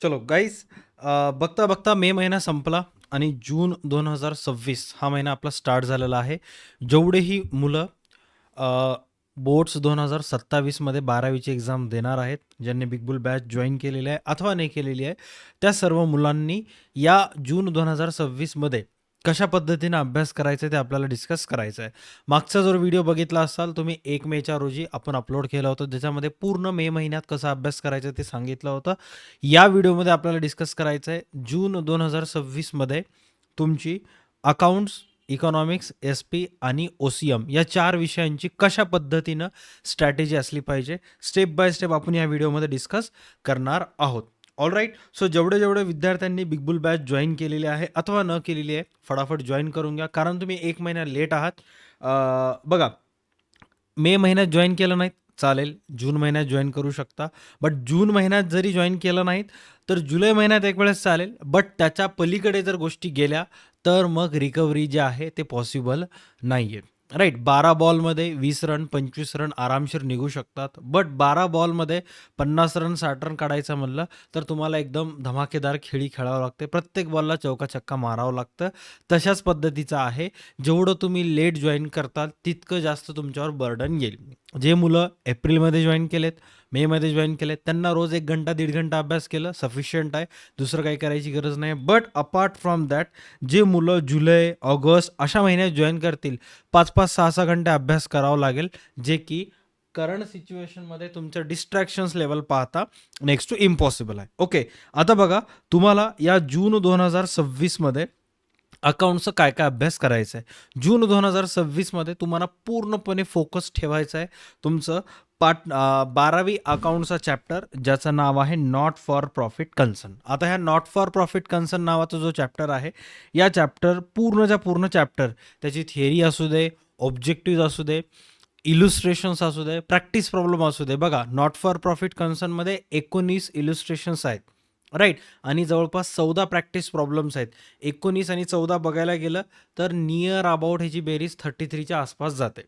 चलो गाईज, बघता बघता मे महिना संपला आणि जून 2026 हा महिना आपला स्टार्ट झालेला आहे. जेवढेही मुलं बोर्ड्स 2027मध्ये 12वीची एक्झाम देणार आहेत, ज्यांनी बिग बुल बॅच जॉईन केलेली आहे अथवा नाही केलेली आहे, त्या सर्व मुलांनी या जून 2026मध्ये कशा पद्धतीने अभ्यास करायचा आहे ते आपल्याला डिस्कस करायचं आहे. मागचा जर व्हिडिओ बघितला असाल तुम्ही 1 मेच्या रोजी आपण अपलोड केलं होतं, ज्याच्यामध्ये पूर्ण मे महिन्यात कसा अभ्यास करायचा ते सांगितलं होतं. या व्हिडिओमध्ये आपल्याला डिस्कस करायचं आहे जून 2026मध्ये तुमची अकाउंट्स, इकॉनॉमिक्स, एस पी आणि ओसीएम या 4 विषयांची कशा पद्धतीनं स्ट्रॅटेजी असली पाहिजे, स्टेप बाय स्टेप आपण या व्हिडिओमध्ये डिस्कस करणार आहोत. All right. सो जेवढे जेवढे विद्यार्थ्यांनी बिग बुल बॅच जॉईन केलेली आहे अथवा न केलेली आहे, फटाफट जॉईन करून घ्या, कारण तुम्ही 1 महिना लेट आहात. बघा, मे महिन्यात जॉईन केलं नाहीत चालेल, जून महिन्यात जॉईन करू शकता. बट जून महिन्यात जरी जॉईन केलं नाहीत तर जुलै महिन्यात एक वेळेस चालेल. बट त्याच्या पलीकडे जर गोष्टी गेल्या तर मग रिकव्हरी जे आहे ते पॉसिबल नाही आहे. राईट. 12 बॉलमध्ये 20 रन 25 रन आरामशीर निघू शकतात. बट 12 बॉलमध्ये 50 रन 60 रन काढायचं म्हणलं तर तुम्हाला एकदम धमाकेदार खेळी खेळावं लागते. प्रत्येक बॉलला चौका छक्का मारावं लागतं. तशाच पद्धतीचं आहे. जेवढं तुम्ही लेट जॉईन करताल तितकं जास्त तुमच्यावर बर्डन येईल. जे मुलं एप्रिलमध्ये जॉईन केलेत, मेमध्ये जॉईन केलेत, त्यांना रोज 1 घंटा 1.5 घंटा अभ्यास केलं सफिशियंट आहे. दुसरं काही करायची गरज नाही. बट अपार्ट फ्रॉम दॅट, जे मुलं जुलै, ऑगस्ट अशा महिन्यात जॉईन करतील, 5-5, 6-6 घंटे अभ्यास करावा लागेल, जे की करंट सिच्युएशनमध्ये तुमचं डिस्ट्रॅक्शन्स लेवल पाहता नेक्स्ट टू इम्पॉसिबल आहे. ओके, आता बघा, तुम्हाला या जून 2026मध्ये अकाउंटचं काय काय अभ्यास करायचा आहे. जून 2026मध्ये तुम्हाला पूर्णपणे फोकस ठेवायचा आहे तुमचं 12वी अकाउंटचा चॅप्टर, ज्याचं नाव आहे नॉट फॉर प्रॉफिट कन्सर्न. आता ह्या नॉट फॉर प्रॉफिट कन्सर्न नावाचा जो चॅप्टर आहे, या चॅप्टर पूर्णच्या पूर्ण चॅप्टर, त्याची थिअरी असू दे, ऑब्जेक्टिव्ह असू दे, इलुस्ट्रेशन्स असू दे, प्रॅक्टिस प्रॉब्लेम असू दे. बघा, नॉट फॉर प्रॉफिट कन्सर्नमध्ये 19 इलुस्ट्रेशन्स आहेत. राईट. आणि जवळपास 14 प्रॅक्टिस प्रॉब्लेम्स आहेत. 19 आणि 14 बघायला गेलं तर नियर अबाउट ह्याची बेरीज 33च्या आसपास जाते.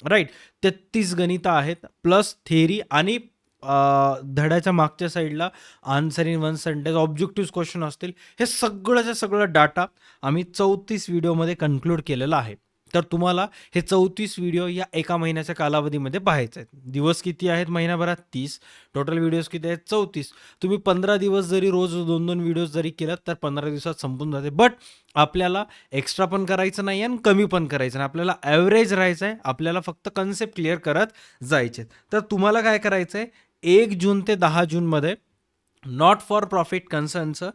राईट. 33 गणितं आहेत प्लस थेअरी आणि धड्याच्या मागच्या साईडला answer in one sentence objective question असतील. हे सगळंच्या सगळं डाटा आम्ही 34 व्हिडिओमध्ये कन्क्लूड केलेला आहे. तर तुम्हाला हे 34 व्हिडिओ या एका महिन्याच्या कालावधीमध्ये पाहायचे आहेत. दिवस किती आहेत महिन्याभरात? 30. टोटल व्हिडिओज किती आहेत? 34. तुम्ही 15 दिवस जरी रोज 2-2 व्हिडिओज जरी केलात तर 15 दिवसात संपून जाते. बट आपल्याला एक्स्ट्रा पण करायचं नाही आणि कमी पण करायचं नाही. आपल्याला ॲव्हरेज राहायचं आहे. आपल्याला फक्त कन्सेप्ट क्लिअर करत जायचे. तर तुम्हाला काय करायचं आहे, 1 जून ते 10 जूनमध्ये नॉट फॉर प्रॉफिट कन्सर्नचं,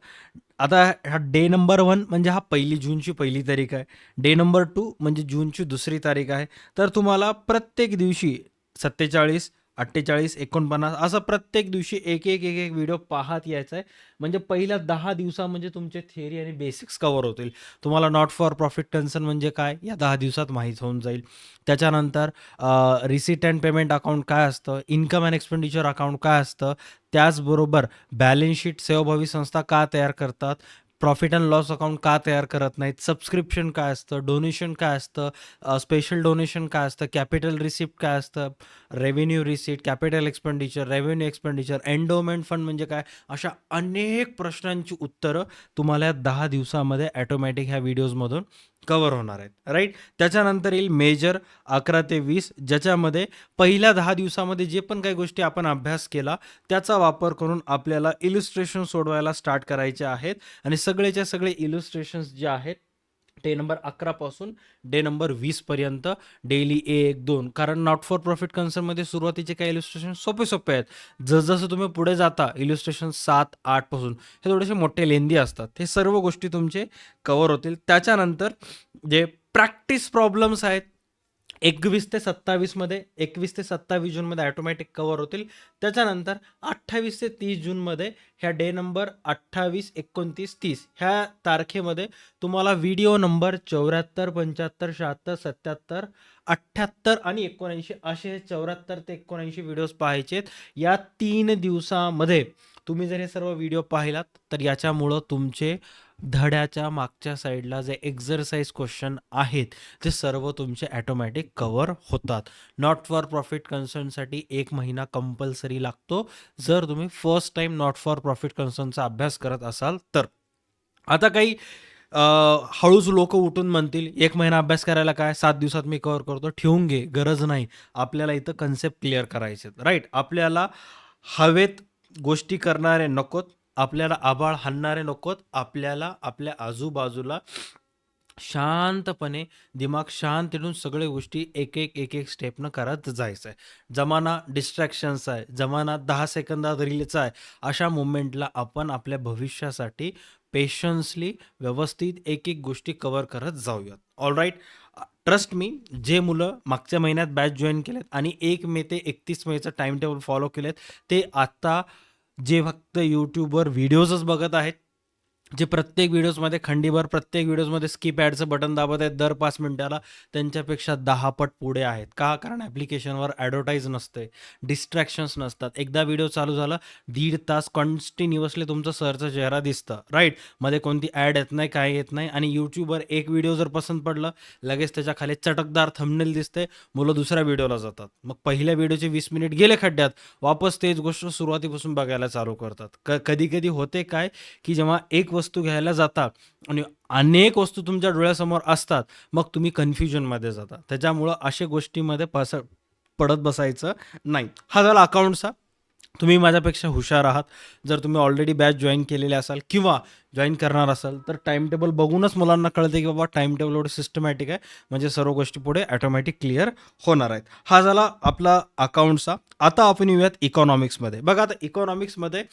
आता हा डे नंबर 1 म्हणजे हा 1 जूनची पहिली तारीख आहे. डे नंबर 2 म्हणजे जूनची दुसरी तारीख आहे. तर तुम्हाला प्रत्येक दिवशी 47, 48, 49 असं प्रत्येक दिवशी एक व्हिडिओ पाहत यायचा आहे. म्हणजे पहिल्या 10 दिवसा म्हणजे तुमचे थिअरी आणि बेसिक्स कव्हर होतील. तुम्हाला नॉट फॉर प्रॉफिट कन्सर्न म्हणजे काय या 10 दिवसात माहीत होऊन जाईल. त्याच्यानंतर रिसीट अँड पेमेंट अकाउंट काय असतं, इन्कम अँड एक्सपेंडिचर अकाउंट काय असतं, त्याचबरोबर बॅलन्स शीट सेवाभावी संस्था का तयार करतात, प्रॉफिट अँड लॉस अकाउंट का तयार करत नाहीत, सबस्क्रिप्शन काय असतं, डोनेशन काय असतं, स्पेशल डोनेशन काय असतं, कॅपिटल रिसिप्ट काय असतं, revenue receipt, capital expenditure, revenue expenditure, endowment fund म्हणजे काय, अशा अनेक प्रश्नांची उत्तरं तुम्हाला या 10 दिवसामध्ये ॲटोमॅटिक ह्या व्हिडिओजमधून कव्हर होणार आहेत. राईट. त्याच्यानंतर येईल मेजर 11 ते 20, ज्याच्यामध्ये पहिल्या 10 दिवसामध्ये जे पण काही गोष्टी आपण अभ्यास केला त्याचा वापर करून आपल्याला इलुस्ट्रेशन सोडवायला स्टार्ट करायचे आहेत. आणि सगळेच्या सगळे इलुस्ट्रेशन्स जे आहेत डे नंबर 11 पासून डे नंबर 20 पर्यंत डेली 1-2, कारण नॉट फॉर प्रॉफिट कन्सर्नमध्ये सुरुवातीचे काही इलुस्ट्रेशन सोपे सोपे आहेत. जसजसं तुम्ही पुढे जाता इलुस्ट्रेशन 7-8 पासून हे थोडेसे मोठे लेंदी असतात. हे सर्व गोष्टी तुमचे कव्हर होतील. त्याच्यानंतर जे प्रॅक्टिस प्रॉब्लेम्स आहेत 21 ते 27 जूनमध्ये ऑटोमॅटिक कव्हर होतील. त्याच्यानंतर 28 ते 30 जूनमध्ये ह्या डे नंबर 28, 29, 30 ह्या तारखेमध्ये तुम्हाला व्हिडिओ नंबर 74, 75, 76, 77, 78 आणि 79 असे 74 ते 79 व्हिडिओज पाहायचे आहेत. या 3 दिवसामध्ये तुम्ही जर हे सर्व व्हिडिओ पाहिलात तर याच्यामुळं तुमचे धड्याच्या मागच्या साईडला जे एक्झरसाइज क्वेश्चन आहेत ते सर्व तुमचे ॲटोमॅटिक कव्हर होतात. नॉट फॉर प्रॉफिट कन्सर्नसाठी 1 महिना कंपल्सरी लागतो, जर तुम्ही first time not for profit कन्सर्नचा अभ्यास करत असाल तर. आता काही अ, हळूच लोकं उठून म्हणतील, "1 महिना अभ्यास करायला काय? 7 दिवसात मी कव्हर करतो." ठेवून घे, गरज नाही. आपल्याला इथं कन्सेप्ट क्लिअर करायचे आहेत, राईट? आपल्याला हवेत गोष्टी करणारे नकोत, आपल्याला आभाळ हाणणारे नकोत, आपल्याला आपल्या आजूबाजूला शांतपणे, दिमाग शांत ठेवून सगळ्या गोष्टी एक-एक स्टेपनं करत जायचं आहे. जमाना डिस्ट्रॅक्शन्सचा आहे, जमाना 10 सेकंदात रीलचा आहे. अशा मोमेंटला आपण आपल्या भविष्यासाठी पेशन्सली व्यवस्थित एक-एक गोष्टी कव्हर करत जाऊयात. ऑलराईट. ट्रस्ट मी, जे मुलं मागच्या महिन्यात बॅच जॉइन केलेत आणि 1 मे ते 31 मेचं टाईम टेबल फॉलो केलेत, ते आता जे फक्त YouTubeवर व्हिडिओजच बघत आहेत, जे प्रत्येक व्हिडिओजमध्ये खंडीभर, प्रत्येक व्हिडिओजमध्ये स्किप ॲडचं बटन दाबत आहेत दर 5 मिनिटाला, त्यांच्यापेक्षा 10 पट पुढे आहेत. का? कारण ॲप्लिकेशनवर ॲडव्हर्टाईज नसते, डिस्ट्रॅक्शन्स नसतात. एकदा व्हिडिओ चालू झाला, 1.5 तास कंटिन्युअसली तुमचा सरचा चेहरा दिसतं, राईट? मध्ये कोणती ॲड येत नाही, काय येत नाही आणि YouTubeवर एक व्हिडिओ जर पसंत पडलं, लगेच त्याच्या खाली चटकदार थंबनेल दिसते, मुलं दुसऱ्या व्हिडिओला जातात. मग पहिल्या व्हिडिओचे 20 मिनिट गेले खड्ड्यात, वापस तेच गोष्ट सुरुवातीपासून बघायला चालू करतात. कधी-कधी होते काय, की जेव्हा एक वस्तू घ्यायला जाता आणि अनेक वस्तू तुमच्या डोळ्यासमोर असतात, मग तुम्ही कन्फ्युजनमध्ये जाता. त्याच्यामुळं अशा गोष्टीमध्ये पडत बसायचं नाही. हा झाला अकाउंटचा. तुम्ही माझ्यापेक्षा हुशार आहात. जर तुम्ही ऑलरेडी बॅच जॉइन केलेले असाल किंवा जॉइन करणार असाल, तर टाईम टेबल बघूनच मुलांना कळते की बाबा टाईम टेबल एवढं सिस्टमॅटिक आहे, म्हणजे सर्व गोष्टी पुढे ऑटोमॅटिक क्लिअर होणार आहेत. हा झाला आपला अकाउंटचा. आता आपण येऊयात इकॉनॉमिक्समध्ये. बघा, आता इकॉनॉमिक्समध्ये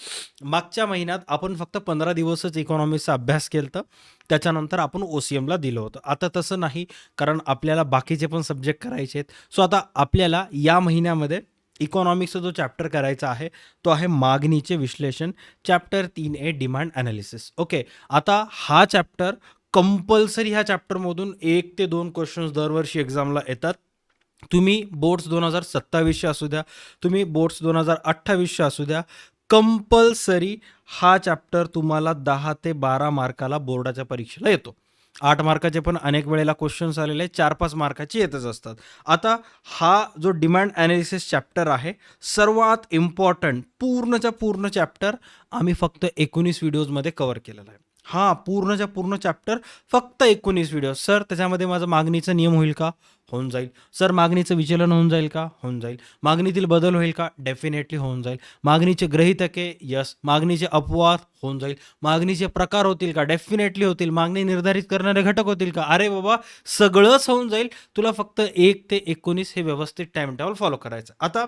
मागच्या महिन्यात आपण फक्त 15 दिवसच इकॉनॉमिक्सचा अभ्यास केला होता. त्याच्यानंतर आपण OCMला दिलं होतं. आता तसं नाही, कारण आपल्याला बाकीचे पण सब्जेक्ट करायचे आहेत. सो आता आपल्याला या महिन्यामध्ये इकॉनॉमिक्सचा जो चॅप्टर करायचा आहे, तो आहे मागणीचे विश्लेषण. Chapter 3A demand analysis. Okay. आता हा चॅप्टर कंपल्सरी, ह्या चॅप्टरमधून 1 ते 2 क्वेश्चन्स दरवर्षी एक्झामला येतात. तुम्ही बोर्ड्स 2027चे असू द्या, तुम्ही बोर्ड्स 2028चे असू द्या, कंपल्सरी हा चॅप्टर तुम्हाला 10 ते 12 मार्काला बोर्डाच्या परीक्षेला येतो. 8 मार्काचे पण अनेक वेळेला क्वेश्चन्स आलेले 4-5 मार्काचे येतच असतात. आता हा जो डिमांड ॲनालिसिस चॅप्टर आहे, सर्वात इम्पॉर्टंट पूर्णच्या पूर्ण चॅप्टर आम्ही फक्त 19 व्हिडिओजमध्ये कव्हर केलेला आहे. हां, पूर्णच्या पूर्ण चॅप्टर फक्त 19 व्हिडिओ. सर, त्याच्यामध्ये माझं मागणीचा नियम होईल का? होऊन जाईल. सर, मागणीचं विचलन होऊन जाईल का? होऊन जाईल. मागणीतील बदल होईल का? डेफिनेटली होऊन जाईल. मागणीचे गृहीतके? यस. मागणीचे अपवाद? होऊन जाईल. मागणीचे प्रकार होतील का? डेफिनेटली होतील. मागणी निर्धारित करणारे घटक होतील का? अरे बाबा, सगळंच होऊन जाईल. तुला फक्त 1 ते 19 हे व्यवस्थित टाईम टेबल फॉलो करायचं. आता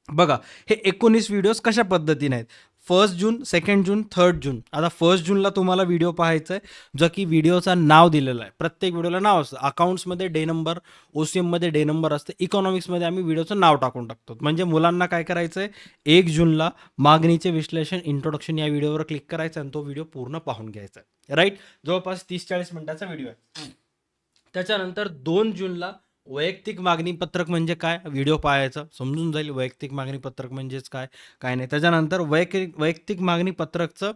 बघा, हे 19 व्हिडिओज कशा पद्धतीने आहेत. 1 जून, 2 जून, 3 जून. आता 1 जूनला तुम्हाला व्हिडिओ पाहायचा आहे, जो की व्हिडिओचं नाव दिलेलं आहे. प्रत्येक व्हिडिओला नाव असतं. अकाउंट्समध्ये डे नंबर, OCMमध्ये डे नंबर असते. इकॉनॉमिक्समध्ये आम्ही व्हिडिओचं नाव टाकून टाकतो. म्हणजे मुलांना काय करायचं आहे, 1 जूनला मागणीचे विश्लेषण इंट्रोडक्शन या व्हिडिओवर क्लिक करायचं आणि तो व्हिडिओ पूर्ण पाहून घ्यायचा आहे, राईट? जवळपास 30-40 मिनिटाचा व्हिडिओ आहे. त्याच्यानंतर 2 जूनला वैयक्तिक मागणी पत्रक म्हणजे काय, व्हिडिओ पाहायचा, समजून जाईल वैयक्तिक मागणी पत्रक म्हणजेच काय, काय नाही. त्याच्यानंतर वैयक्तिक मागणी पत्रकचं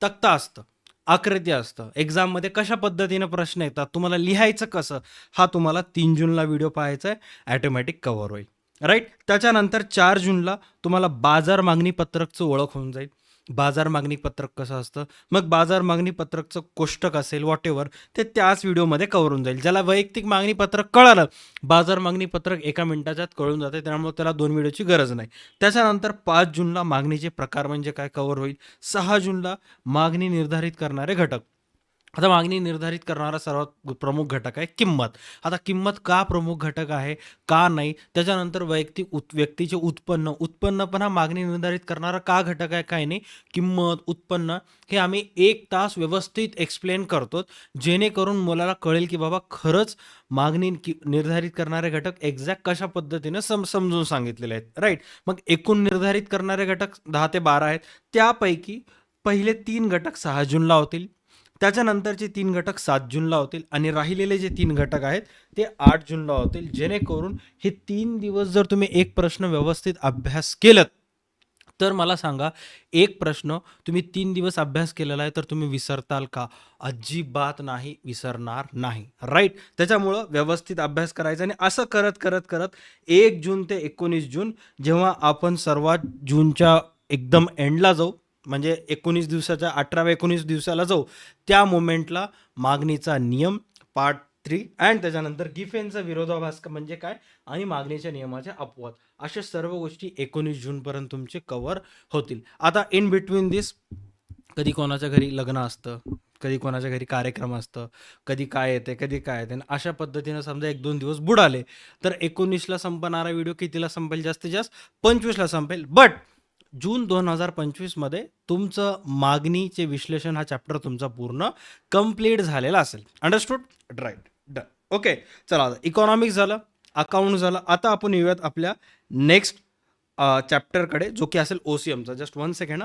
तक्ता असतं, आकृती असतं, एक्झाममध्ये कशा पद्धतीनं प्रश्न येतात, तुम्हाला लिहायचं कसं, हा तुम्हाला 3 जूनला व्हिडिओ पाहायचा आहे, ॲटोमॅटिक कव्हर होईल, राईट? त्याच्यानंतर 4 जूनला तुम्हाला बाजार मागणी पत्रकचं ओळख होऊन जाईल. बाजार मागणी पत्रक कसं असतं, मग बाजार मागणी पत्रकचं कोष्टक असेल, वॉटेवर, ते त्याच व्हिडिओमध्ये कव्हर होऊन जाईल. ज्याला वैयक्तिक मागणी पत्रक कळालं, बाजार मागणी पत्रक 1 मिनिटाच्यात कळून जाते, त्यामुळे त्याला 2 व्हिडिओची गरज नाही. त्याच्यानंतर 5 जूनला मागणीचे प्रकार म्हणजे काय कव्हर होईल. 6 जूनला मागणी निर्धारित करणारे घटक. आता मागणी निर्धारित करणारा सर्वात प्रमुख घटक आहे किंमत. आता किंमत का प्रमुख घटक आहे, का नाही? त्याच्यानंतर व्यक्तीचे उत्पन्न, उत्पन्न पण हा मागणी निर्धारित करणारा का घटक आहे, काय नाही? किंमत, उत्पन्न हे आम्ही 1 तास व्यवस्थित एक्सप्लेन करतो, जेणेकरून मुलाला कळेल की बाबा खरंच मागणी निर्धारित करणारे घटक एक्झॅक्ट कशा पद्धतीनं समजून सांगितलेले आहेत, राईट? मग एकूण निर्धारित करणारे घटक 10 ते 12 आहेत. त्यापैकी पहिले 3 घटक 6 जूनला होतील. त्याच्यानंतरचे 3 घटक 7 जूनला होतील आणि राहिलेले जे 3 घटक आहेत ते 8 जूनला होतील. जेणेकरून हे 3 दिवस जर तुम्ही एक प्रश्न व्यवस्थित अभ्यास केलात, तर मला सांगा, एक प्रश्न तुम्ही 3 दिवस अभ्यास केलेला आहे, तर तुम्ही विसरताल का? अजिबात नाही, विसरणार नाही. राइट? त्याच्यामुळं व्यवस्थित अभ्यास करायचा आणि असं करत, करत, करत 1 जून ते 19 जून जेव्हा आपण सर्वात जूनच्या एकदम एंडला जाऊ, म्हणजे 19 दिवसाच्या 18व्या 19 दिवसाला जाऊ, त्या मोमेंटला मागणीचा नियम पार्ट 3 अँड त्याच्यानंतर गिफेनचा विरोधाभास म्हणजे काय आणि मागणीच्या नियमाचे अपवाद, अशा सर्व गोष्टी 19 जूनपर्यंत तुमचे कव्हर होतील. आता इन बिटवीन दिस कधी कोणाच्या घरी लग्न असतं, कधी कोणाच्या घरी कार्यक्रम असतं, कधी काय येते, कधी काय येते. आणि अशा पद्धतीनं समजा 1-2 दिवस बुडाले, तर 19ला संपणारा व्हिडिओ कितीला संपेल? जास्तीत जास्त 25ला संपेल. बट जून 2025 मध्ये तुमचं मागणीचे विश्लेषण हा चॅप्टर तुमचा पूर्ण कंप्लीट झालेला असेल. अंडरस्टूड? राईट. डन. ओके. चला, आता इकॉनॉमिक्स झालं, अकाउंट झालं. आता आपण येऊयात आपल्या नेक्स्ट चॅप्टरकडे, जो की असेल ओसीएमचा. Just 1 second.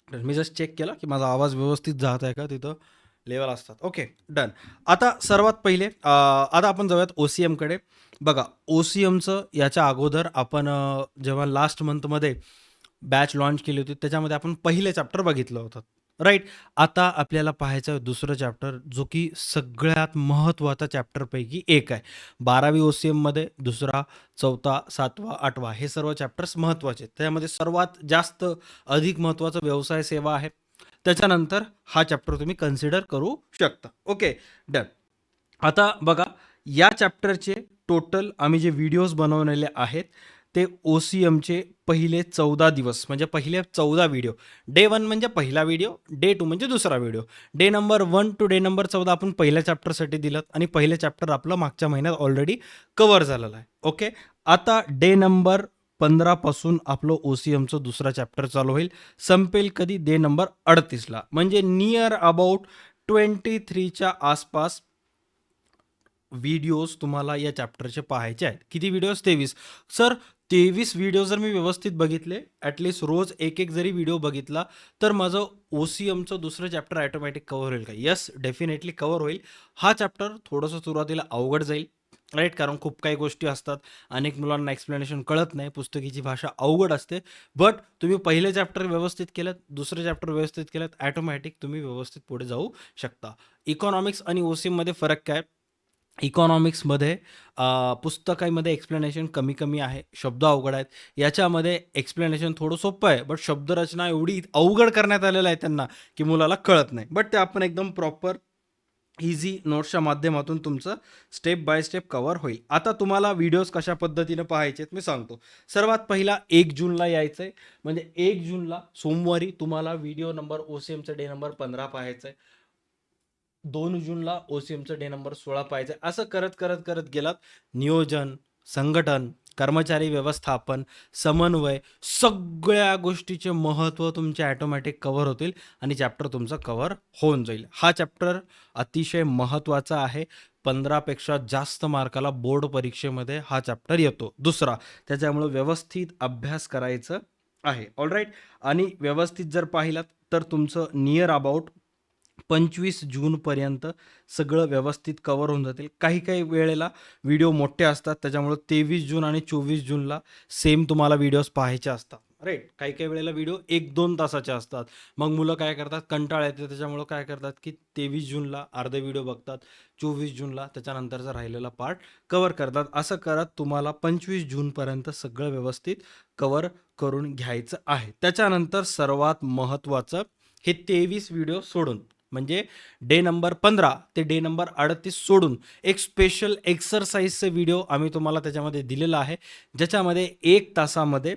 मी जस्ट चेक केलं की माझा आवाज व्यवस्थित जात आहे का, तिथं लेवल असतात. Okay, done. आता सर्वात पहिले आता आपण जाऊयात ओसीएमकडे. बघा, ओसीएमचं याच्या अगोदर आपण जेव्हा लास्ट मंथमध्ये बॅच लॉन्च केली होती, त्याच्यामध्ये आपण पहिले चॅप्टर बघितलं होतं. राईट? आता आपल्याला पाहायचं आहे दुसरं चॅप्टर, जो की सगळ्यात महत्त्वाचा चॅप्टरपैकी एक आहे. 12वी ओसीएममध्ये दुसरा, चौथा, 7वा, 8वा हे सर्व चॅप्टर्स महत्त्वाचे आहेत. त्यामध्ये सर्वात जास्त अधिक महत्त्वाचा व्यवसाय सेवा आहे. त्याच्यानंतर हा चॅप्टर तुम्ही कन्सिडर करू शकता. Okay, done. आता बघा, या चॅप्टरचे टोटल आम्ही जे व्हिडिओज बनवलेले आहेत, ते ओसीएमचे पहिले 14 दिवस, म्हणजे पहिले 14 व्हिडिओ. डे 1 म्हणजे पहिला व्हिडिओ, डे 2 म्हणजे दुसरा video. Day number 1 to day number 14 आपण पहिल्या चॅप्टरसाठी दिलं आणि पहिलं चॅप्टर आपलं मागच्या महिन्यात ऑलरेडी कव्हर झालेलं आहे. ओके. आता डे नंबर 15 पासून आपलं ओसीएमचं दुसरा चॅप्टर चालू होईल. संपेल कधी? डे नंबर 38ला, म्हणजे नियर अबाउट 23च्या आसपास व्हिडिओज तुम्हाला या चॅप्टरचे पाहायचे आहेत. किती व्हिडिओज? 23. सर, 23 व्हिडिओ जर मी व्यवस्थित बघितले, ॲटलिस्ट रोज एक जरी व्हिडिओ बघितला, तर माझं ओसीएमचं दुसरं चॅप्टर ॲटोमॅटिक कव्हर होईल का? येस, डेफिनेटली कव्हर होईल. हा चॅप्टर थोडंसं सुरुवातीला अवघड जाईल, राईट? कारण खूप काही गोष्टी असतात, अनेक मुलांना एक्सप्लेनेशन कळत नाही, पुस्तकीची भाषा अवघड असते. बट तुम्ही पहिले चॅप्टर व्यवस्थित केलं, दुसरं चॅप्टर व्यवस्थित केलं, ॲटोमॅटिक तुम्ही व्यवस्थित पुढे जाऊ शकता. इकॉनॉमिक्स आणि ओसीएममध्ये फरक काय? इकॉनॉमिक्समध्ये पुस्तकामध्ये एक्सप्लेनेशन कमी आहे, शब्द अवघड आहेत. याच्यामध्ये एक्सप्लेनेशन थोडं सोपं आहे, बट शब्दरचना एवढी अवघड करण्यात आलेलं आहे त्यांना, की मुलाला कळत नाही. बट ते आपण एकदम प्रॉपर इझी नोट्सच्या माध्यमातून तुमचं स्टेप बाय स्टेप कव्हर होईल. आता तुम्हाला व्हिडिओज कशा पद्धतीनं पाहायचे आहेत मी सांगतो. सर्वात पहिला 1 जूनला यायचं आहे, म्हणजे 1 जूनला सोमवारी तुम्हाला व्हिडिओ नंबर ओसीएमचा डे नंबर 15 पाहायचा आहे. 2 जूनला ओसीएमचं डे नंबर 16 पाहायचं आहे. असं करत करत करत गेलात. नियोजन, संघटन, कर्मचारी व्यवस्थापन, समन्वय, सगळ्या गोष्टीचे महत्त्व तुमचे ॲटोमॅटिक कव्हर होतील आणि चॅप्टर तुमचा कव्हर होऊन जाईल. हा चॅप्टर अतिशय महत्त्वाचा आहे. 15पेक्षा जास्त मार्काला बोर्ड परीक्षेमध्ये हा चॅप्टर येतो. दुसरा, त्याच्यामुळे व्यवस्थित अभ्यास करायचं आहे. ऑलराईट? आणि व्यवस्थित जर पाहिलात तर तुमचं नियर अबाउट 25 जूनपर्यंत सगळं व्यवस्थित कव्हर होऊन जातील. काही काही वेळेला व्हिडिओ मोठे असतात, त्याच्यामुळं 23 जून आणि 24 जूनला सेम तुम्हाला व्हिडिओज पाहायचे असतात. राईट? काही काही वेळेला व्हिडिओ 1-2 तासाचे असतात. मग मुलं काय करतात? कंटाळा येते, त्याच्यामुळं काय करतात की 23 जूनला अर्धे व्हिडिओ बघतात, 24 जूनला त्याच्यानंतरचा राहिलेला पार्ट कव्हर करतात. असं करत तुम्हाला 25 जूनपर्यंत सगळं व्यवस्थित कव्हर करून घ्यायचं आहे. त्याच्यानंतर सर्वात महत्त्वाचं, हे 23 व्हिडिओ सोडून, म्हणजे डे नंबर 15 ते डे नंबर 38 सोडून एक स्पेशल एक्सरसाइजचे व्हिडिओ आम्ही तुम्हाला त्याच्यामध्ये दिलेला आहे, ज्याच्यामध्ये 1 तासामध्ये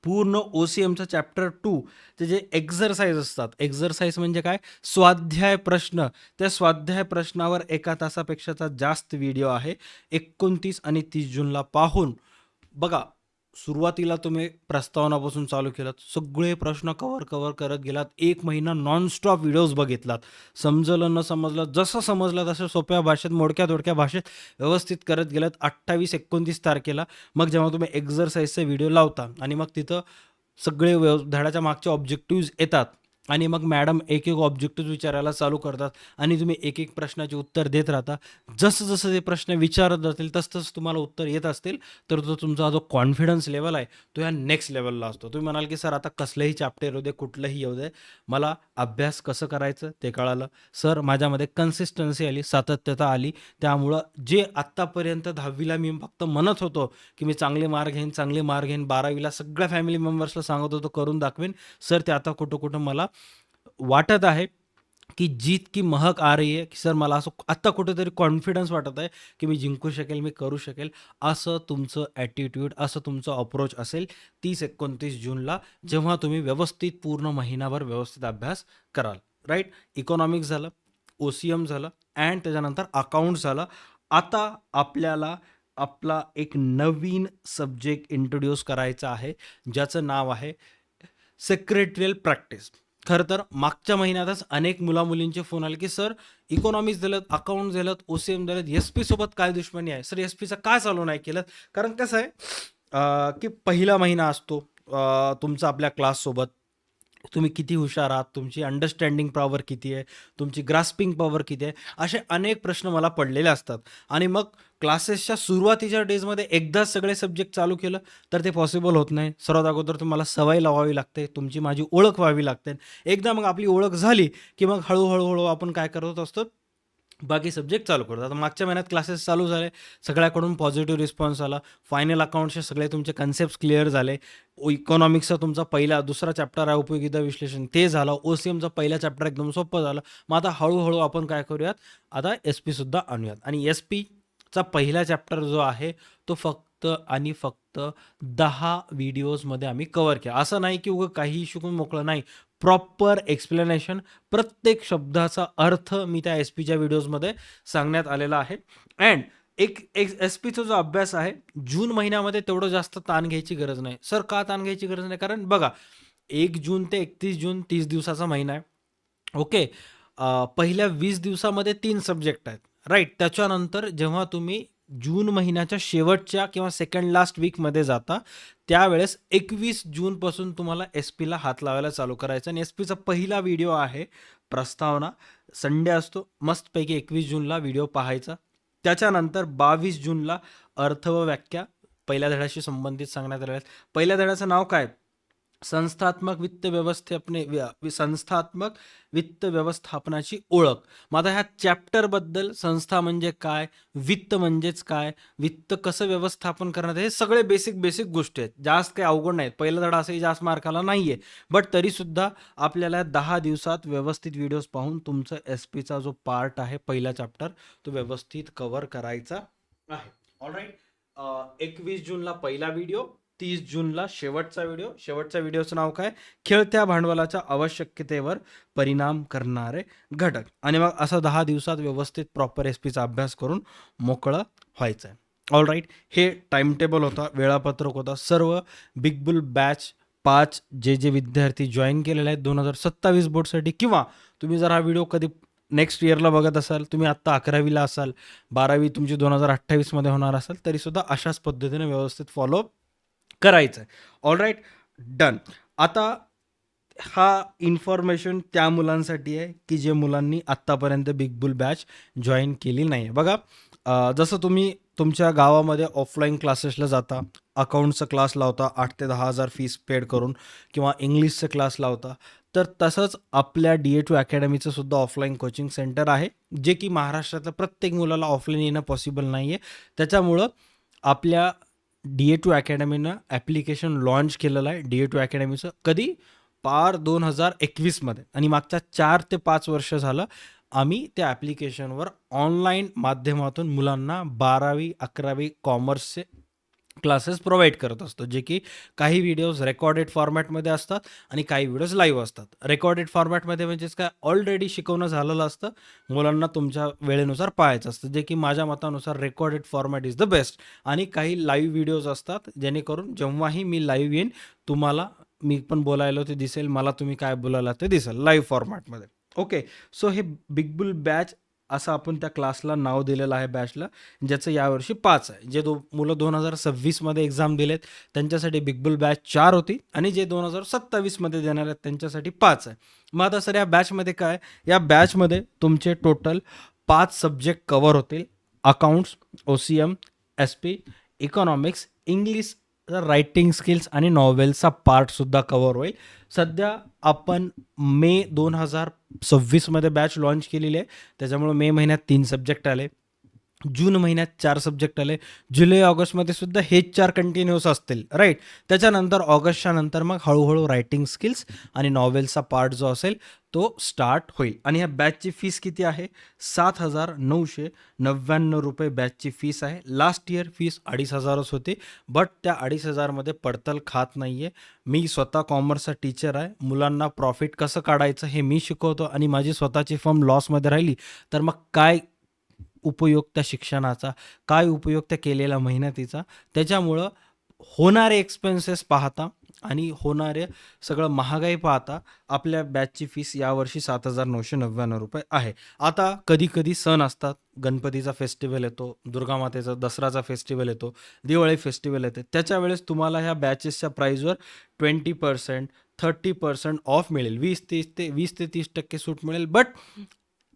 पूर्ण ओसीएमचं चॅप्टर 2 चे जे एक्सरसाइज असतात, एक्सरसाइज म्हणजे काय? स्वाध्याय प्रश्न. त्या स्वाध्याय प्रश्नावर 1 तासापेक्षाचा जास्त व्हिडिओ आहे. 29 आणि 30 जूनला पाहून बघा, सुरुवातीला तुम्ही प्रस्तावनापासून चालू केलात, सगळे प्रश्न कव्हर करत गेलात, 1 महिना नॉनस्टॉप व्हिडिओज बघितलात. समजलं न समजलं, जसं समजलं तसं सोप्या भाषेत, मोडक्या-तोडक्या भाषेत व्यवस्थित करत गेलात. 28-29 तारखेला मग जेव्हा तुम्ही एक्सरसाइजचे व्हिडिओ लावता आणि मग तिथं सगळे धड्याच्या मागचे ऑब्जेक्टिव्हज येतात. आणि मग मॅडम एक एक ऑब्जेक्टिव्ह विचारायला चालू करतात आणि तुम्ही एक एक प्रश्नाचे उत्तर देत राहता. जसं जसं ते प्रश्न विचारत जातील तसं तसं तुम्हाला उत्तर येत असतील, तर तो तुमचा जो कॉन्फिडन्स लेवल आहे तो या नेक्स्ट लेवलला असतो. तुम्ही म्हणाल की सर आता कसलंही चॅप्टर येऊ दे, कुठलंही येऊ दे, मला अभ्यास कसं करायचं ते कळालं. सर माझ्यामध्ये कन्सिस्टन्सी आली, सातत्यता आली. त्यामुळं जे आत्तापर्यंत 10वीला मी फक्त म्हणत होतो की मी चांगले मार्क घेईन, चांगले मार्क घेईन, 12वीला सगळ्या फॅमिली मेंबर्सला सांगत होतो करून दाखवेन. सर ते आता कुठं कुठं मला वाटत आहे की जीत की महक आ रही आहे, की सर मला असं आत्ता कुठेतरी कॉन्फिडन्स वाटत आहे की मी जिंकू शकेल, मी करू शकेल. असं तुमचं ॲटिट्यूड, असं तुमचं अप्रोच असेल 30-29 जूनला, जेव्हा तुम्ही व्यवस्थित पूर्ण महिनाभर व्यवस्थित अभ्यास कराल. राईट. इकॉनॉमिक्स झालं, OCM झालं अँड त्याच्यानंतर अकाउंट्स झालं. आता आपल्याला आपला एक नवीन सब्जेक्ट इंट्रोड्यूस करायचा आहे, ज्याचं नाव आहे सेक्रेटरियल प्रॅक्टिस. खरं तर मागच्या महिन्यातच अनेक मुला-मुलींचे फोन आले, की "सर इकॉनॉमिक्स दिलत, अकाउंट्स दिलत, OCM दिलत, एस-पी सोबत काय दुश्मनी आहे? सर एस-पीचं का चालू नाही केलं?" कारण कसं आहे की पहिला महिना असतो तुमचा आपल्या क्लाससोबत. तुम्ही किती हुशार आहात, तुमची अंडरस्टँडिंग पॉवर किती आहे, तुमची ग्रास्पिंग पॉवर किती आहे, असे अनेक प्रश्न मला पडलेले असतात. आणि मग क्लासेसच्या सुरुवातीच्या डेजमध्ये एकदाच सगळे सब्जेक्ट चालू केलं तर ते पॉसिबल होत नाही. सर्वात अगोदर तुम्हाला सवय लावावी लागते, तुमची माझी ओळख व्हावी लागते. एकदा मग आपली ओळख झाली की मग हळू आपण काय करत असतो, बाकी सब्जेक्ट चालू करतो. आता मागच्या महिन्यात क्लासेस चालू झाले, सगळ्याकडून पॉझिटिव्ह रिस्पॉन्स आला. फायनल अकाउंट्सचे सगळे तुमचे कन्सेप्ट्स क्लिअर झाले. इकॉनॉमिक्सचा तुमचा दुसरा चॅप्टर आहे उपयोगिता विश्लेषण, ते झालं. OCMचा पहिला चॅप्टर एकदम सोपं झालं. मग आता हळू आपण काय करूयात, आता SP सुद्धा आणूयात. आणि SPचा पहिला चॅप्टर जो आहे तो फक्त आणि फक्त 10 व्हिडिओजमध्ये आम्ही कव्हर केला. असं नाही की उगं काहीही शिकून मोकळं, नाही. प्रॉपर एक्सप्लेनेशन, प्रत्येक शब्दाचा अर्थ मी त्या SP-च्या व्हिडिओजमध्ये सांगण्यात आलेला आहे. अँड एक एक SP-चा जो अभ्यास आहे, जून महिन्यामध्ये तेवढं जास्त ताण घ्यायची गरज नाही. सर का ताण घ्यायची गरज नाही? कारण बघा, 1 जून ते 31 जून 30 दिवसाचा महिना आहे. ओके. पहिल्या 20 दिवसामध्ये 3 सब्जेक्ट आहेत. राइट. त्याच्यानंतर जेव्हा तुम्ही जून महिन्याच्या शेवटच्या किंवा सेकंड लास्ट वीकमध्ये जाता, त्यावेळेस 21 जूनपासून तुम्हाला SP-ला हात लावायला चालू करायचं आणि SP-चा पहिला व्हिडिओ आहे प्रस्तावना. संडे असतो. मस्तपैकी 21 जूनला व्हिडिओ पाहायचा. त्याच्यानंतर 22 जूनला अर्थ व व्याख्या पहिल्या धड्याशी संबंधित सांगण्यात आलेल्या आहेत. पहिल्या धड्याचं नाव काय? संस्थात्मक वित्त व्यवस्थापनाची ओळख. मग आता ह्या चॅप्टरबद्दल संस्था म्हणजे काय, वित्त म्हणजेच काय, वित्त कसं व्यवस्थापन करण्यात, हे सगळे बेसिक गोष्टी आहेत. जास्त काही अवघड नाहीत. पहिला धडा असंही जास्त मार्काला नाहीये. बट तरीसुद्धा आपल्याला 10 दिवसात व्यवस्थित व्हिडिओज पाहून तुमचं SP-चा जो पार्ट आहे पहिला चॅप्टर तो व्यवस्थित कव्हर करायचा आहे. ऑलराईट. 21 जूनला पहिला व्हिडिओ, 30 जूनला शेवटचा व्हिडिओ. शेवटच्या व्हिडिओचं नाव काय? खेळत्या भांडवलाच्या आवश्यकतेवर परिणाम करणारे घटक. आणि मग असं 10 दिवसात व्यवस्थित प्रॉपर SP-चा अभ्यास करून मोकळं व्हायचं आहे. ऑलराईट. हे टाइम टेबल होता, वेळापत्रक होता. सर्व बिग बुल बॅच 5 जे विद्यार्थी जॉईन केलेले आहेत 2027 बोर्डसाठी, किंवा तुम्ही जर हा व्हिडिओ कधी नेक्स्ट इयरला बघत असाल, तुम्ही आत्ता 11वीला असाल, 12वी तुमची 2028मध्ये होणार असेल, तरीसुद्धा अशाच पद्धतीने व्यवस्थित फॉलो करायचं आहे. ऑलराईट. डन. आता हा इन्फॉर्मेशन त्या मुलांसाठी आहे की जे मुलांनी आत्तापर्यंत बिग बुल बॅच जॉईन केली नाही आहे. बघा, जसं तुम्ही तुमच्या गावामध्ये ऑफलाईन क्लासेसला जाता, अकाउंटचा क्लास लावता 8 ते 10,000 फीस पेड करून, किंवा इंग्लिशचा क्लास लावता, तर तसंच आपल्या DA2 अकॅडमीचं सुद्धा ऑफलाईन कोचिंग सेंटर आहे, जे की महाराष्ट्रातल्या प्रत्येक मुलाला ऑफलाईन येणं पॉसिबल नाही आहे. त्याच्यामुळं आपल्या DA2 अकॅडमीनं ॲप्लिकेशन लॉन्च केलेलं आहे. DA2 अकॅडमीचं कधी? पार 2021मध्ये. आणि मागच्या 4 ते 5 वर्ष झालं आम्ही त्या ॲप्लिकेशनवर ऑनलाईन माध्यमातून मुलांना 12वी 11वी कॉमर्सचे क्लासेस प्रोव्हाइड करत असतो, जे की काही व्हिडिओज रेकॉर्डेड फॉर्मॅटमध्ये असतात आणि काही व्हिडिओज लाईव्ह असतात. रेकॉर्डेड फॉर्मॅटमध्ये म्हणजेच काय, ऑलरेडी शिकवणं झालेलं असतं, मुलांना तुमच्या वेळेनुसार पाहायचं असतं, जे की माझ्या मतानुसार recorded format is the best. आणि काही लाईव्ह व्हिडिओज असतात, जेणेकरून जेव्हाही मी लाईव्ह येईन तुम्हाला मी पण बोलायला ते दिसेल, मला तुम्ही काय बोलायला ते दिसेल लाईव्ह फॉर्मॅटमध्ये. ओके. सो हे बिग बुल बॅच असं आपण त्या क्लासला नाव दिलेलं आहे बॅचला, ज्याचं यावर्षी 5 आहे. जे मुलं 2026मध्ये एक्झाम दिलेत त्यांच्यासाठी बिग बुल बॅच 4 होती आणि जे 2027मध्ये देणार आहेत त्यांच्यासाठी 5 आहे. मग आता सर या बॅचमध्ये काय, या बॅचमध्ये तुमचे टोटल 5 सब्जेक्ट कव्हर होतील. Accounts, OCM, SP, economics, English, writing skills आणि नॉवेलचा पार्टसुद्धा कव्हर होईल. सध्या आपण मे 2026मध्ये बॅच लॉन्च केलेली आहे. त्याच्यामुळे मे महिन्यात 3 सब्जेक्ट आले, जून महिन्यात 4 सब्जेक्ट आले, जुलै ऑगस्टमध्ये सुद्धा हेच 4 कंटिन्यूअस असतील, राईट. त्याच्यानंतर ऑगस्टच्या नंतर मग हळूहळू रायटिंग स्किल्स आणि नॉवेलचा पार्ट जो असेल तो स्टार्ट होईल. आणि ह्या बॅचची फीस किती आहे, 7,999 रुपये बॅचची फीस आहे. लास्ट इयर फीस 2,500च होती, बट त्या 2,500मध्ये पडतल खात नाही आहे. मी स्वतः कॉमर्सचा टीचर आहे, मुलांना प्रॉफिट कसं काढायचं हे मी शिकवतो आणि माझी स्वतःची फर्म लॉसमध्ये राहिली तर मग काय उपयोग त्या शिक्षणाचा, काय उपयोग त्या केलेल्या मेहनतीचा. त्याच्यामुळं होणारे एक्सपेन्सेस पाहता आणि होणारे सगळं महागाई पाहता आपल्या बॅचची फीस यावर्षी 7,999 रुपये आहे. आता कधी कधी सण असतात, गणपतीचा फेस्टिवल येतो, दुर्गामातेचा दसराचा फेस्टिवल येतो, दिवाळी फेस्टिवल येते, त्याच्या वेळेस तुम्हाला ह्या बॅचेसच्या प्राईजवर 20%, 30% ऑफ मिळेल, 20 ते 30% सूट मिळेल. बट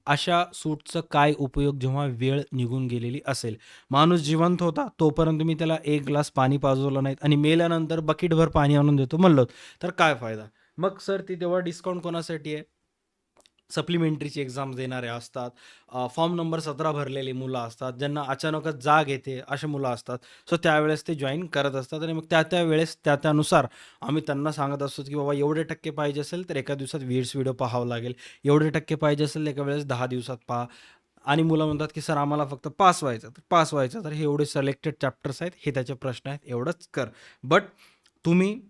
अशा सूटचं काय उपयोग जेव्हा वेळ निघून गेलेली असेल. माणूस जिवंत होता तोपर्यंत तुम्ही त्याला एक ग्लास पाणी पाजवलं नाहीत आणि मेल्यानंतर बकेटभर पाणी आणून देतो म्हणलो तर काय फायदा. मग सर ती तेव्हा डिस्काउंट कोणासाठी आहे, सप्लिमेंटरीची एक्झाम देणारे असतात, फॉर्म नंबर 17 भरलेली मुलं असतात, ज्यांना अचानकच जाग येते असे मुलं असतात. सो त्यावेळेस ते जॉईन करत असतात आणि मग त्या वेळेस त्यानुसार आम्ही त्यांना सांगत असतो की बाबा एवढे टक्के पाहिजे असेल तर एका दिवसात 20 व्हिडिओ पाहावं लागेल, एवढे टक्के पाहिजे असेल एका वेळेस 10 दिवसात पहा. आणि मुलं म्हणतात की सर आम्हाला फक्त पास व्हायचं, तर पास व्हायचं तर हे एवढे सिलेक्टेड चॅप्टर्स आहेत, हे त्याचे प्रश्न आहेत, एवढंच कर. बट तुम्ही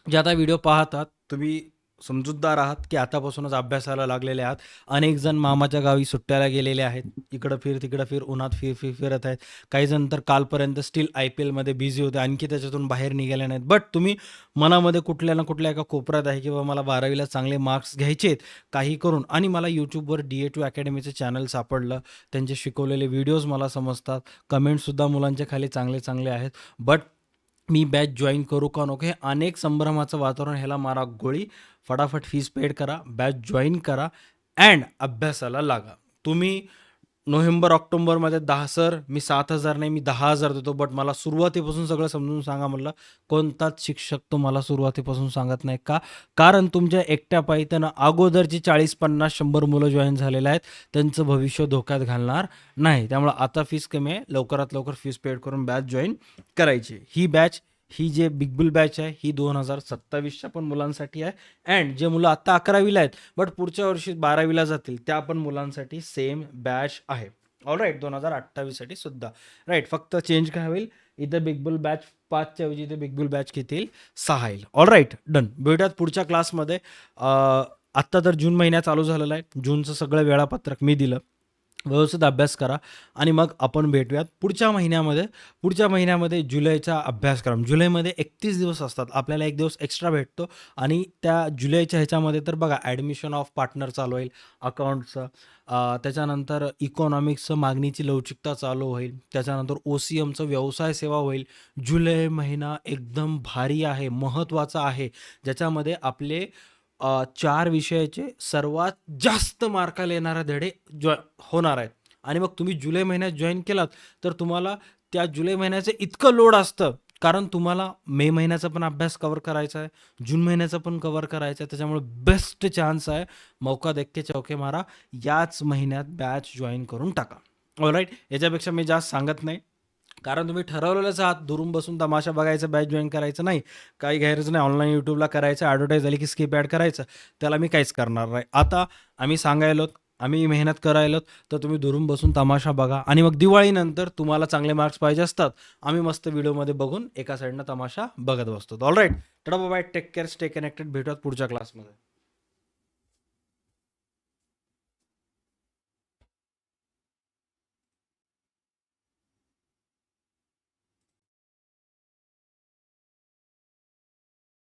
जे आता व्हिडिओ पाहतात तुम्ही समजूतदार आहात की आतापासूनच अभ्यासाला लागलेले आहात. अनेक जण मामाच्या गावी सुट्ट्याला गेलेले आहेत, इकडं फिर तिकडं फिर उन्हात फिरत आहेत. काही जण तर कालपर्यंत स्टील IPLमध्ये बिझी होते, आणखी त्याच्यातून बाहेर निघाले नाहीत. बट तुम्ही मनामध्ये कुठल्या ना कुठल्या एका कोपऱ्यात आहे की बाबा मला 12वीला चांगले मार्क्स घ्यायचे आहेत काही करून, आणि मला यूट्यूबवर DA2 अकॅडमीचं चॅनल सापडलं, त्यांचे शिकवलेले व्हिडिओज मला समजतात, कमेंट्ससुद्धा मुलांच्या खाली चांगले चांगले आहेत. बट मी बॅच जॉईन करू का नको, हे अनेक संभ्रमाचं वातावरण, ह्याला मारा गोळी. फटाफट फीस पेड करा, बॅच जॉईन करा अँड अभ्यासाला लागा. तुम्ही नोव्हेंबर ऑक्टोबरमध्ये 10 सर मी 7,000 नाही मी 10,000 देतो, बट मला सुरुवातीपासून सगळं समजून सांगा म्हणलं, कोणताच शिक्षक तुम्हाला सुरुवातीपासून सांगत नाही. का, कारण तुमच्या एकट्या पायी त्यांना अगोदरची 40-50-100 मुलं जॉईन झालेले आहेत, त्यांचं भविष्य धोक्यात घालणार नाही. त्यामुळे आता फीस कमी आहे, लवकरात लवकर फीस पेड करून बॅच जॉईन करायची. ही जे बिग बुल बॅच आहे ही 2027च्या पण मुलांसाठी आहे अँड जे मुलं आत्ता 11वीला आहेत बट पुढच्या वर्षी 12वीला जातील त्या पण मुलांसाठी सेम बॅच आहे. ऑल राईट, 2028साठी सुद्धा. राईट, फक्त चेंज काय होईल, इथं बिग बुल बॅच 5च्या ऐवजी इथे बिग बुल बॅच किती येईल, 6 येईल. All right, done. भेटूयात पुढच्या क्लासमध्ये. आत्ता तर जून महिना चालू झालेला आहे, जूनचं सगळं वेळापत्रक मी दिलं, व्यवस्थित अभ्यास करा आणि मग आपण भेटूयात पुढच्या महिन्यामध्ये. पुढच्या महिन्यामध्ये जुलैचा अभ्यासक्रम, जुलैमध्ये 31 दिवस असतात, आपल्याला एक दिवस एक्स्ट्रा भेटतो. आणि त्या जुलैच्या ह्याच्यामध्ये तर बघा ॲडमिशन ऑफ पार्टनर चालू होईल अकाउंटचं, त्याच्यानंतर इकॉनॉमिक्सचं मागणीची लवचिकता चालू होईल, त्याच्यानंतर OCMचं व्यवसाय सेवा होईल. जुलै महिना एकदम भारी आहे, महत्त्वाचा आहे, ज्याच्यामध्ये आपले 4 विषयाचे सर्वात जास्त मार्काला येणारे धडे होणार आहेत. आणि मग तुम्ही जुलै महिन्यात जॉईन केलात तर तुम्हाला त्या जुलै महिन्याचं इतकं लोड असतं, कारण तुम्हाला मे महिन्याचा पण अभ्यास कव्हर करायचा आहे, जून महिन्याचा पण कव्हर करायचा आहे. त्याच्यामुळे बेस्ट चान्स आहे, मौका देख के चौके मारा, याच महिन्यात बॅच जॉईन करून टाका. ऑलराईट, याच्यापेक्षा मी जास्त सांगत नाही, कारण तुम्ही ठरवलेलंच आहात दुरून बसून तमाशा बघायचं, बॅच जॉईन करायचं नाही, काही गैरज नाही, ऑनलाईन यूट्यूबला करायचं, ॲडव्हर्टाईज झाली की स्किप ॲड करायचं, त्याला मी काहीच करणार नाही. आता आम्ही सांगायलोत, आम्ही मेहनत करायलोत, तर तुम्ही दुरून बसून तमाशा बघा आणि मग दिवाळीनंतर तुम्हाला चांगले मार्क्स पाहिजे असतात, आम्ही मस्त व्हिडिओमध्ये बघून एका साईडनं तमाशा बघत बसतो. All right, tada bye, take care, stay connected, भेटूयात पुढच्या क्लासमध्ये.